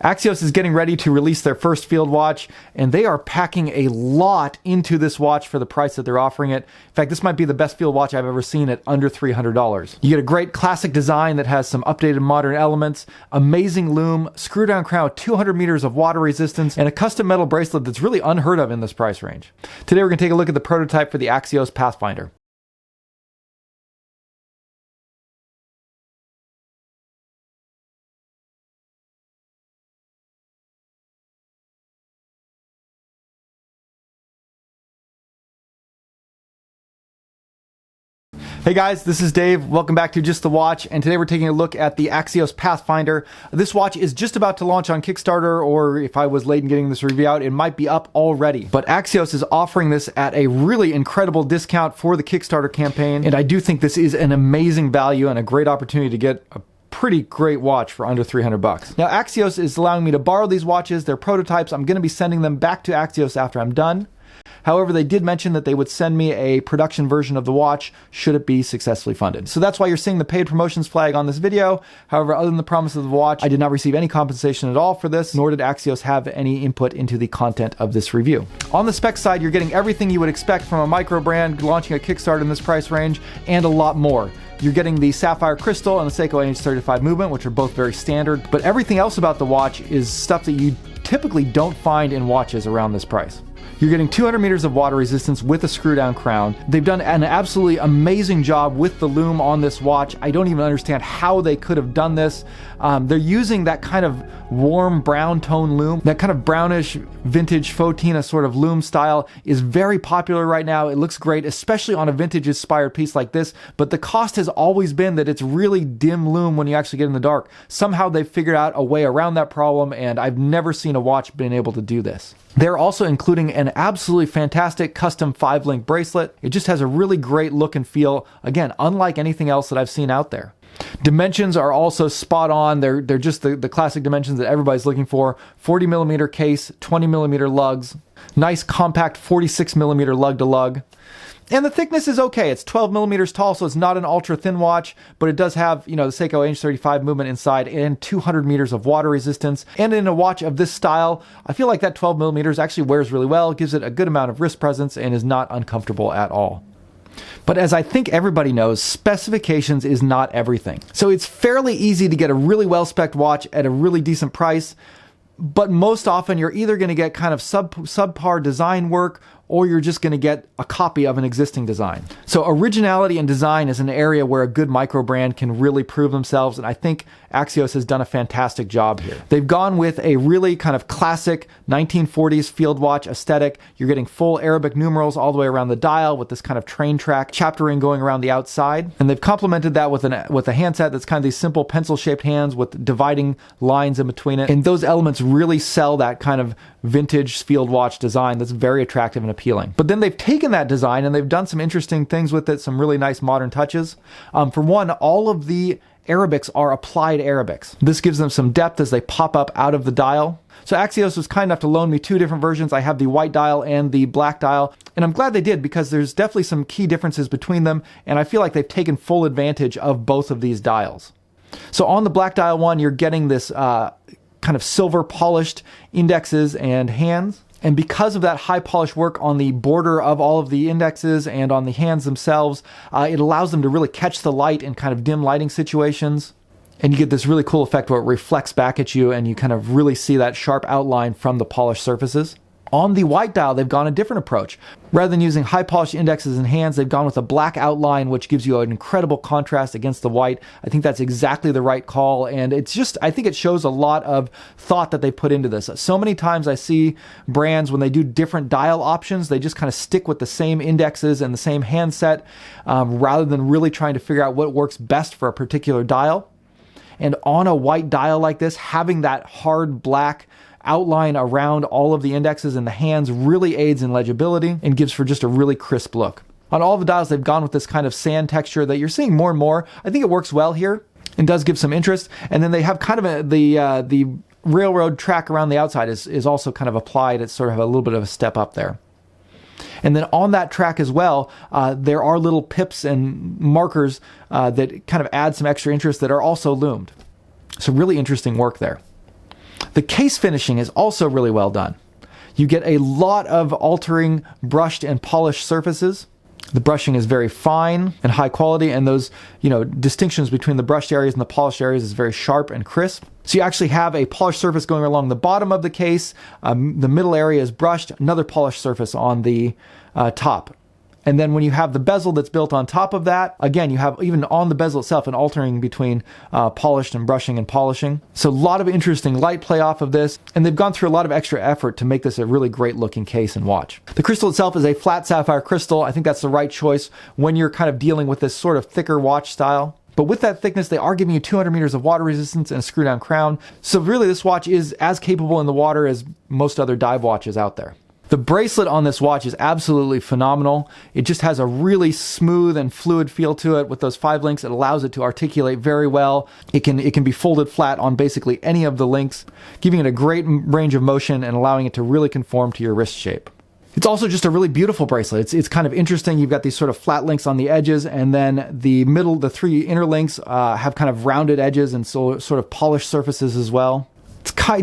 Axios is getting ready to release their first field watch, and they are packing a lot into this watch for the price that they're offering it. In fact, this might be the best field watch I've ever seen at under $300. You get a great classic design that has some updated modern elements, amazing loom, screw down crown with 200 meters of water resistance, and a custom metal bracelet that's really unheard of in this price range. Today we're going to take a look at the prototype for the Axios Pathfinder. Hey guys, this is Dave. Welcome back to Just the Watch, and today we're taking a look at the Axios Pathfinder. This watch is just about to launch on Kickstarter, or if I was late in getting this review out, it might be up already. But Axios is offering this at a really incredible discount for the Kickstarter campaign, and I do think this is an amazing value and a great opportunity to get a pretty great watch for under 300 bucks. Now Axios is allowing me to borrow these watches. They're prototypes. I'm going to be sending them back to Axios after I'm done. However, they did mention that they would send me a production version of the watch should it be successfully funded. So that's why you're seeing the paid promotions flag on this video. However, other than the promise of the watch, I did not receive any compensation at all for this, nor did Axios have any input into the content of this review. On the spec side, you're getting everything you would expect from a micro brand launching a Kickstarter in this price range, and a lot more. You're getting the sapphire crystal and the Seiko AH35 movement, which are both very standard, but everything else about the watch is stuff that you typically don't find in watches around this price. You're getting 200 meters of water resistance with a screw down crown. They've done an absolutely amazing job with the loom on this watch. I don't even understand how they could have done this. They're using that kind of warm brown tone loom. That kind of brownish vintage Certina sort of loom style is very popular right now. It looks great, especially on a vintage inspired piece like this, but the cost has always been that it's really dim loom when you actually get in the dark. Somehow they've figured out a way around that problem, and I've never seen a watch being able to do this. They're also including an absolutely fantastic custom 5-link bracelet. It just has a really great look and feel. Again, unlike anything else that I've seen out there. Dimensions are also spot on. They're just the classic dimensions that everybody's looking for. 40 millimeter case, 20 millimeter lugs, nice compact 46 millimeter lug to lug. And the thickness is okay. It's 12 millimeters tall, so it's not an ultra thin watch, but it does have, you know, the Seiko AH35 movement inside and 200 meters of water resistance. And in a watch of this style, I feel like that 12 millimeters actually wears really well, gives it a good amount of wrist presence, and is not uncomfortable at all. But as I think everybody knows, specifications is not everything. So it's fairly easy to get a really well-spec'd watch at a really decent price, but most often you're either going to get kind of subpar design work, or you're just going to get a copy of an existing design. So originality in design is an area where a good micro brand can really prove themselves, and I think Axios has done a fantastic job here. They've gone with a really kind of classic 1940s field watch aesthetic. You're getting full Arabic numerals all the way around the dial with this kind of train track chaptering going around the outside, and they've complemented that with a handset that's kind of these simple pencil-shaped hands with dividing lines in between it, and those elements really sell that kind of vintage field watch design that's very attractive and appealing. But then they've taken that design and they've done some interesting things with it, some really nice modern touches. For one, all of the Arabics are applied Arabics. This gives them some depth as they pop up out of the dial. So Axios was kind enough to loan me two different versions. I have the white dial and the black dial, and I'm glad they did because there's definitely some key differences between them, and I feel like they've taken full advantage of both of these dials. So on the black dial one, you're getting this kind of silver polished indexes and hands. And because of that high polish work on the border of all of the indexes and on the hands themselves, it allows them to really catch the light in kind of dim lighting situations. And you get this really cool effect where it reflects back at you and you kind of really see that sharp outline from the polished surfaces. On the white dial, they've gone a different approach. Rather than using high polished indexes and hands, they've gone with a black outline, which gives you an incredible contrast against the white. I think that's exactly the right call, and it's just, I think it shows a lot of thought that they put into this. So many times I see brands, when they do different dial options, they just kind of stick with the same indexes and the same handset, rather than really trying to figure out what works best for a particular dial. And on a white dial like this, having that hard black outline around all of the indexes and the hands really aids in legibility and gives for just a really crisp look. On all the dials, they've gone with this kind of sand texture that you're seeing more and more. I think it works well here and does give some interest. And then they have kind of the railroad track around the outside is also kind of applied. It's sort of a little bit of a step up there. And then on that track as well, there are little pips and markers that kind of add some extra interest that are also loomed. So really interesting work there. The case finishing is also really well done. You get a lot of altering brushed and polished surfaces. The brushing is very fine and high quality, and those, distinctions between the brushed areas and the polished areas is very sharp and crisp. So you actually have a polished surface going along the bottom of the case. The middle area is brushed, another polished surface on the top. And then when you have the bezel that's built on top of that, again, you have even on the bezel itself an altering between polished and brushing and polishing. So a lot of interesting light play off of this, and they've gone through a lot of extra effort to make this a really great looking case and watch. The crystal itself is a flat sapphire crystal. I think that's the right choice when you're kind of dealing with this sort of thicker watch style. But with that thickness, they are giving you 200 meters of water resistance and a screw down crown. So really this watch is as capable in the water as most other dive watches out there. The bracelet on this watch is absolutely phenomenal. It just has a really smooth and fluid feel to it with those 5 links. It allows it to articulate very well. It can be folded flat on basically any of the links, giving it a great range of motion and allowing it to really conform to your wrist shape. It's also just a really beautiful bracelet. It's kind of interesting. You've got these sort of flat links on the edges, and then the 3 inner links have kind of rounded edges and so sort of polished surfaces as well.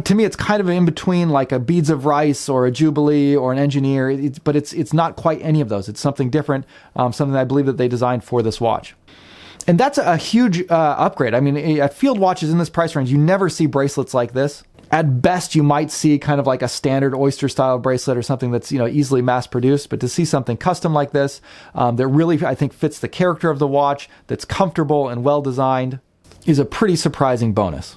To me, it's kind of in between like a Beads of Rice or a Jubilee or an Engineer, but it's not quite any of those. It's something different, something that I believe that they designed for this watch. And that's a huge upgrade. I mean, at field watches in this price range, you never see bracelets like this. At best, you might see kind of like a standard oyster style bracelet or something that's easily mass produced, but to see something custom like this that really, I think, fits the character of the watch, that's comfortable and well designed, is a pretty surprising bonus.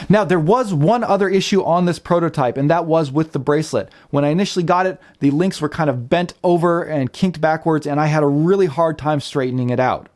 Now, there was one other issue on this prototype, and that was with the bracelet. When I initially got it, the links were kind of bent over and kinked backwards, and I had a really hard time straightening it out.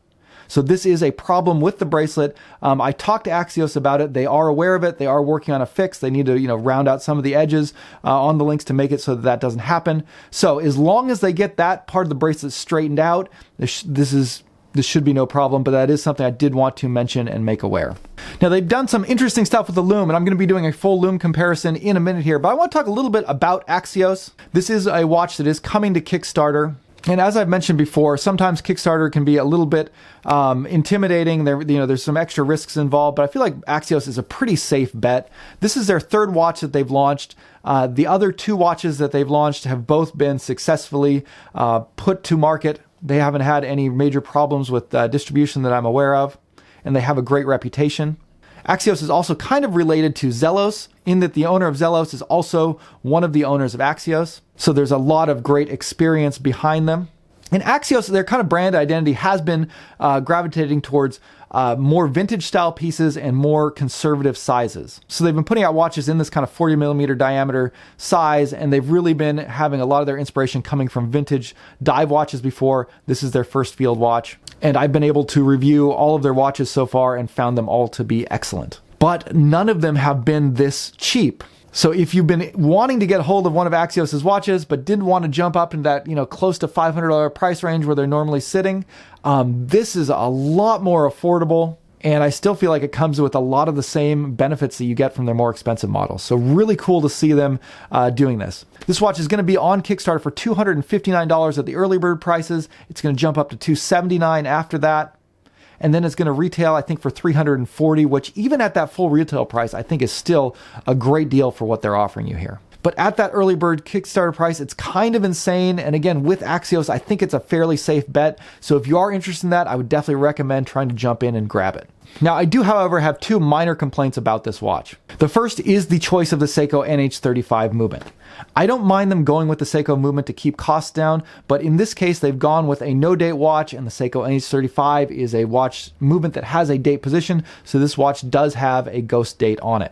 So this is a problem with the bracelet. I talked to Axios about it. They are aware of it. They are working on a fix. They need to, round out some of the edges on the links to make it so that that doesn't happen. So as long as they get that part of the bracelet straightened out, this should be no problem, but that is something I did want to mention and make aware. Now, they've done some interesting stuff with the lume, and I'm going to be doing a full lume comparison in a minute here, but I want to talk a little bit about Axios. This is a watch that is coming to Kickstarter. And as I've mentioned before, sometimes Kickstarter can be a little bit intimidating. There's some extra risks involved, but I feel like Axios is a pretty safe bet. This is their 3rd watch that they've launched. The other 2 watches that they've launched have both been successfully put to market. They haven't had any major problems with distribution that I'm aware of, and they have a great reputation. Axios is also kind of related to Zelos in that the owner of Zelos is also one of the owners of Axios. So there's a lot of great experience behind them. And Axios, their kind of brand identity has been gravitating towards more vintage style pieces and more conservative sizes. So they've been putting out watches in this kind of 40 millimeter diameter size, and they've really been having a lot of their inspiration coming from vintage dive watches before. This is their first field watch. And I've been able to review all of their watches so far and found them all to be excellent. But none of them have been this cheap. So if you've been wanting to get hold of one of Axios' watches, but didn't want to jump up into that, close to $500 price range where they're normally sitting, this is a lot more affordable. And I still feel like it comes with a lot of the same benefits that you get from their more expensive models. So really cool to see them doing this. This watch is going to be on Kickstarter for $259 at the early bird prices. It's going to jump up to $279 after that. And then it's going to retail, I think, for $340, which even at that full retail price, I think is still a great deal for what they're offering you here. But at that early bird Kickstarter price, it's kind of insane. And again, with Axios, I think it's a fairly safe bet. So if you are interested in that, I would definitely recommend trying to jump in and grab it. Now, I do, however, have 2 minor complaints about this watch. The first is the choice of the Seiko NH35 movement. I don't mind them going with the Seiko movement to keep costs down, but in this case, they've gone with a no-date watch, and the Seiko NH35 is a watch movement that has a date position, so this watch does have a ghost date on it.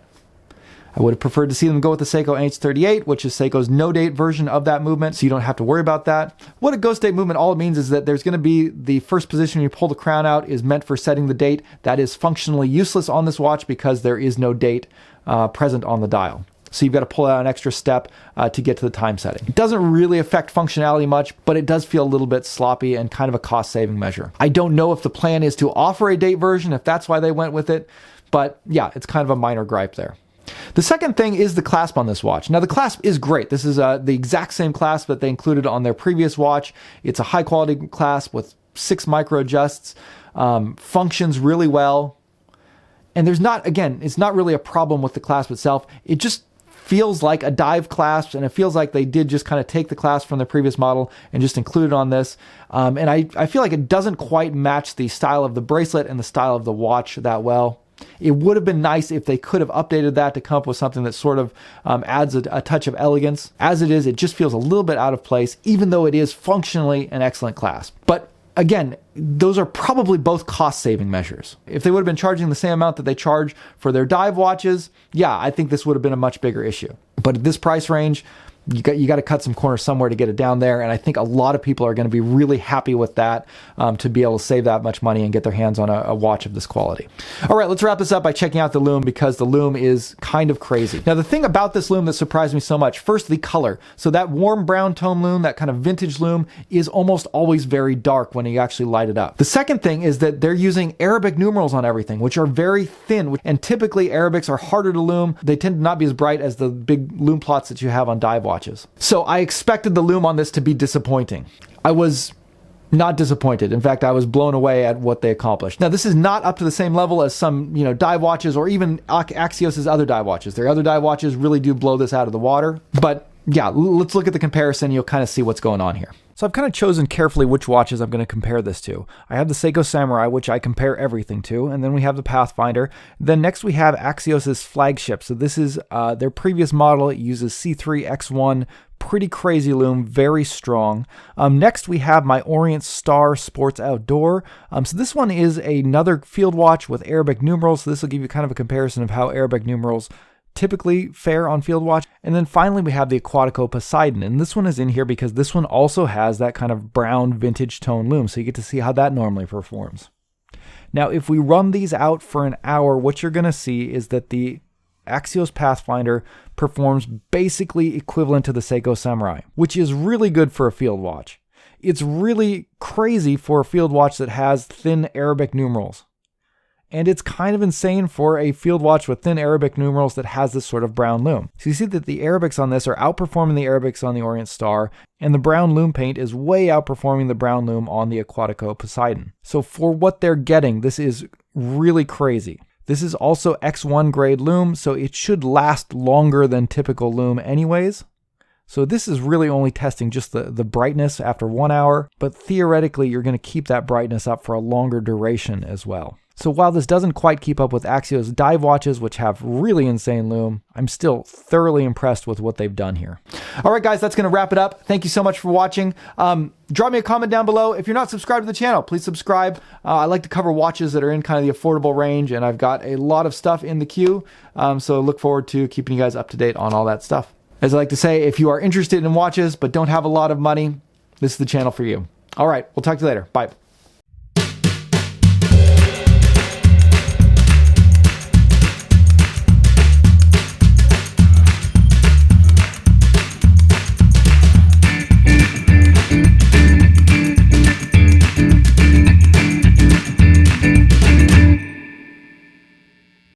I would have preferred to see them go with the Seiko NH38, which is Seiko's no-date version of that movement, so you don't have to worry about that. What a ghost date movement, all it means is that there's going to be the first position you pull the crown out is meant for setting the date. That is functionally useless on this watch because there is no date present on the dial. So you've got to pull out an extra step to get to the time setting. It doesn't really affect functionality much, but it does feel a little bit sloppy and kind of a cost-saving measure. I don't know if the plan is to offer a date version, if that's why they went with it, but yeah, it's kind of a minor gripe there. The second thing is the clasp on this watch. Now, the clasp is great. This is the exact same clasp that they included on their previous watch. It's a high-quality clasp with 6 micro adjusts, functions really well. And there's not, again, it's not really a problem with the clasp itself. It just feels like a dive clasp, and it feels like they did just kind of take the clasp from the previous model and just include it on this. And I feel like it doesn't quite match the style of the bracelet and the style of the watch that well. It would have been nice if they could have updated that to come up with something that sort of adds a touch of elegance. As it is, it just feels a little bit out of place, even though it is functionally an excellent clasp. But again, those are probably both cost-saving measures. If they would have been charging the same amount that they charge for their dive watches, yeah, I think this would have been a much bigger issue. But at this price range, you got to cut some corners somewhere to get it down there, and I think a lot of people are going to be really happy with that, to be able to save that much money and get their hands on a watch of this quality. All right, let's wrap this up by checking out the lume, because the lume is kind of crazy. Now, the thing about this lume that surprised me so much, first, the color. So that warm brown tone lume, that kind of vintage lume, is almost always very dark when you actually light it up. The second thing is that they're using Arabic numerals on everything, which are very thin, and typically Arabics are harder to lume. They tend to not be as bright as the big lume plots that you have on dive watches. So I expected the lume on this to be disappointing. I was not disappointed. In fact, I was blown away at what they accomplished. Now, this is not up to the same level as some, dive watches, or even Axios' other dive watches. Their other dive watches really do blow this out of the water. But yeah, let's look at the comparison. You'll kind of see what's going on here. So I've kind of chosen carefully which watches I'm going to compare this to. I have the Seiko Samurai, which I compare everything to, and then we have the Pathfinder. Then next we have Axios' flagship. So this is their previous model. It uses C3X1, pretty crazy lume, very strong. Next we have my Orient Star Sports Outdoor. So this one is another field watch with Arabic numerals. So this will give you kind of a comparison of how Arabic numerals typically fare on field watch. And then finally we have the Aquatico Poseidon, and this one is in here because this one also has that kind of brown vintage tone lume, so you get to see how that normally performs. Now, if we run these out for an hour, what you're going to see is that the Axios Pathfinder performs basically equivalent to the Seiko Samurai, which is really good for a field watch. It's really crazy for a field watch that has thin Arabic numerals. And it's kind of insane for a field watch with thin Arabic numerals that has this sort of brown lume. So you see that the Arabics on this are outperforming the Arabics on the Orient Star, and the brown lume paint is way outperforming the brown lume on the Aquatico Poseidon. So for what they're getting, this is really crazy. This is also X1 grade lume, so it should last longer than typical lume anyways. So this is really only testing just the brightness after 1 hour, but theoretically you're going to keep that brightness up for a longer duration as well. So while this doesn't quite keep up with Axios dive watches, which have really insane lume, I'm still thoroughly impressed with what they've done here. All right, guys, that's going to wrap it up. Thank you so much for watching. Drop me a comment down below. If you're not subscribed to the channel, please subscribe. I like to cover watches that are in kind of the affordable range, and I've got a lot of stuff in the queue. So look forward to keeping you guys up to date on all that stuff. As I like to say, if you are interested in watches but don't have a lot of money, this is the channel for you. All right, we'll talk to you later. Bye.